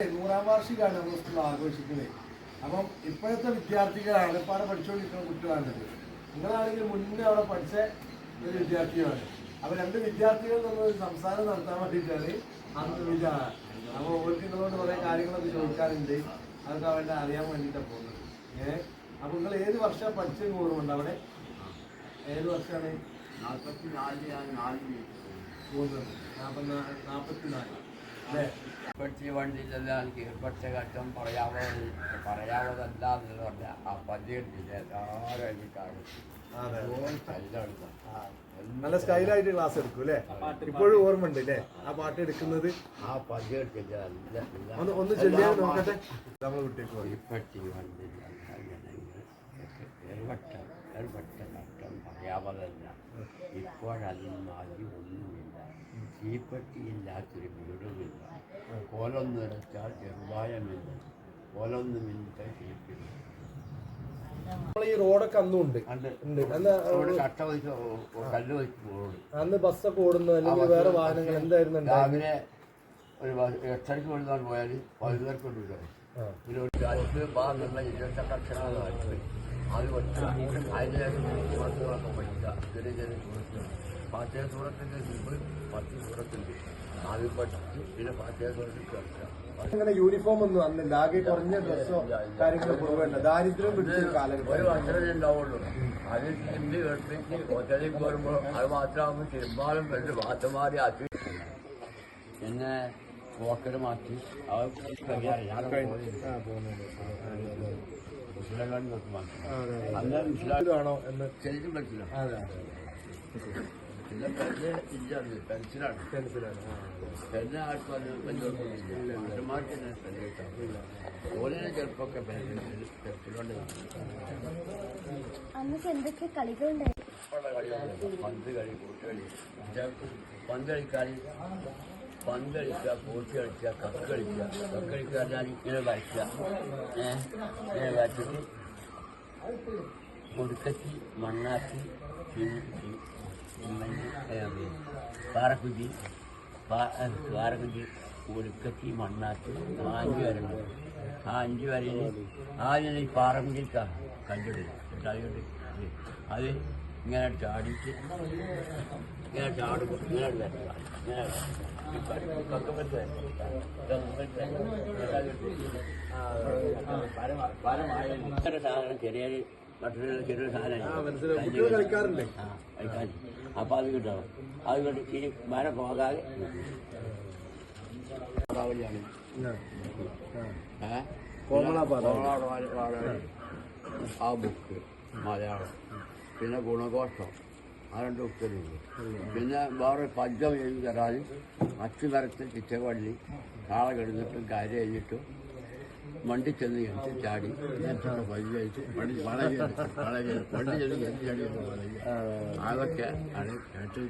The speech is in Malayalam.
100ാം വാർഷികമാണ് നമ്മൾ സ്കൂൾ ആഘോഷിക്കുന്നത്. അപ്പം ഇപ്പോഴത്തെ വിദ്യാർത്ഥികളാണ് പാടെ പഠിച്ചുകൊണ്ടിരിക്കുന്ന കുട്ടികളാണിത്. നിങ്ങളാണെങ്കിൽ മുന്നേ അവിടെ പഠിച്ച ഒരു വിദ്യാർത്ഥിയാണ്. അപ്പോൾ രണ്ട് വിദ്യാർത്ഥികൾ നമ്മളൊരു സംസാരം നടത്താൻ വേണ്ടിയിട്ടാണ് അന്ന് വിചാരം. അപ്പോൾ ഓർക്ക് നിങ്ങളോട് കുറേ കാര്യങ്ങളൊക്കെ ചോദിക്കാറുണ്ട്. അതൊക്കെ അവൻ്റെ അറിയാൻ വേണ്ടിയിട്ടാണ് പോകുന്നത്. അപ്പോൾ നിങ്ങൾ ഏത് വർഷമാണ് പഠിച്ചത് ഓർമ്മയുണ്ട്? അവിടെ ഏത് വർഷമാണ്? 44 അല്ലേ? പഠിച്ച വണ്ടിയിലെല്ലാം എനിക്ക് ഏർപ്പെട്ട ഘട്ടം പറയാവതല്ല എന്ന് പറഞ്ഞാൽ ആ പദ്യത്തില്ല നല്ല സ്റ്റൈലായിട്ട് ക്ലാസ് എടുക്കും അല്ലേ? ഇപ്പോഴും ഓർമ്മ ഉണ്ട് അല്ലേ ആ പാട്ട് എടുക്കുന്നത്? ആ പദ്യത്തില്ല ഒന്ന് ചൊല്ലിയാൽ നോക്കട്ടെ. നമ്മൾ കുട്ടിക്ക് ഇപ്പറ്റി വണ്ടിയില്ല ഏർപ്പെട്ട ഘട്ടം പറയാവതല്ല. ഇപ്പോഴതിന്മാതിരി ഒന്നുമില്ല. തീപ്പെട്ടിയില്ലാത്തൊരു വീടുമില്ല. കോലം നിറച്ചാൽ ചെറുതായമില്ല. കോലൊന്നുമില്ല തീപ്പില്ല. ഈ റോഡൊക്കെ അന്നും ഉണ്ട്. കട്ട വെച്ച് കല്ല് വെച്ച് റോഡ്. അന്ന് ബസ്സൊക്കെ ഓടുന്നു അല്ലെങ്കിൽ വേറെ വാഹനങ്ങൾ എന്തായിരുന്നു? രാവിലെ ഒരു 8:30 കൊണ്ടുവന്നാൽ പോയാൽ 11:00 കൊണ്ടുവരും. പിന്നെ ഒരു രാജ്യത്ത് ഭാഗത്തുള്ള 28 അക്ഷരങ്ങൾ വായിച്ചു. അത് പഠിച്ചു. അതിലേക്ക് സുഹൃത്തുക്കളൊക്കെ പഠിക്കുക. ചെറിയ ചെറിയ സുഹൃത്തുക്കൾ. ഫാത്തിഹ സൂറത്തിന്റെ മുമ്പ് 10 സൂറത്തുണ്ട്. അത് പഠിച്ച് പിന്നെ ഫാത്തിഹ സൂറത്തിൽ ചേർക്കുക. അങ്ങനെ യൂണിഫോം ഒന്നും അന്നില്ല. ആകെ കുറഞ്ഞ ഡ്രസ്സോ കാര്യങ്ങളോ കുറവേണ്ട. ദാരിദ്ര്യം പിടിച്ചൊരു കാലം. ഒരു അക്ഷരമേ ഉണ്ടാവുള്ളൂ. അത് തിരിഞ്ഞ് കേൾപ്പിച്ച് ഒറ്റയ്ക്ക് വരുമ്പോൾ അത് മാത്രമാകുമ്പോൾ തിരുമ്പാലും വേണ്ടി മാറ്റമാറി ആക്കി പിന്നെ പോക്കറ്റ് മാറ്റി മനസ്സിലാണോ എന്ന് ശരിക്കും പറ്റില്ല. പിന്നെ പെൻസിലാണ് പെന്നെ ആർക്കും മാറ്റന്മാർക്ക് തന്നെ പെൻസിലാണ്. ഓലിനെ ചെറുപ്പമൊക്കെ പെൻസിലുകൊണ്ട് പന്ത് കളി കൂട്ടുകളി പന്ത് കളിക്കുക കൂട്ടി കളിക്കുക കക്ക് കളിക്കുക. കക്ക് കളിക്കുക ഞാൻ ഇങ്ങനെ വരയ്ക്കുക. ഇങ്ങനെ വരച്ചിട്ട് കൊടുക്കത്തി മണ്ണാക്കി പാറക്കുറ്റി ഒടുക്കത്തി മണ്ണാക്കി 5 വരണ്ട്. ആ 5 വരയിൽ ആദ്യം ഈ പാറക്കുറ്റി കല്ലിടുക. എന്നിട്ട് അത് ഇങ്ങനെ ചാടിച്ച് ഇങ്ങനെ ചാടും. ഇങ്ങനെ വരക്കുക. ഇങ്ങനെ സാധനം ചെറിയ മറ്റൊരു ചെറിയൊരു സാധനം കളിക്കാറുണ്ട്. അപ്പൊ അത് കിട്ടണം. അത് കൊണ്ട് ഇനി മരം പോകാതെ ആ ബുക്ക് മലയാളം പിന്നെ ഗുണഘോഷം ആ 2 ബുക്കുകളുണ്ട്. പിന്നെ വേറെ പദ്യം എഴുതി തരാൻ അച്ചു വരച്ച് ചിച്ചവള്ളി കാള കിടന്നിട്ടും കാര്യം കഴിഞ്ഞിട്ടും വണ്ടി ചെന്ന് എടുത്ത് ചാടി വലിയ വണ്ടി ചെന്ന് ചാടി അതൊക്കെ ആണ് കേട്ട്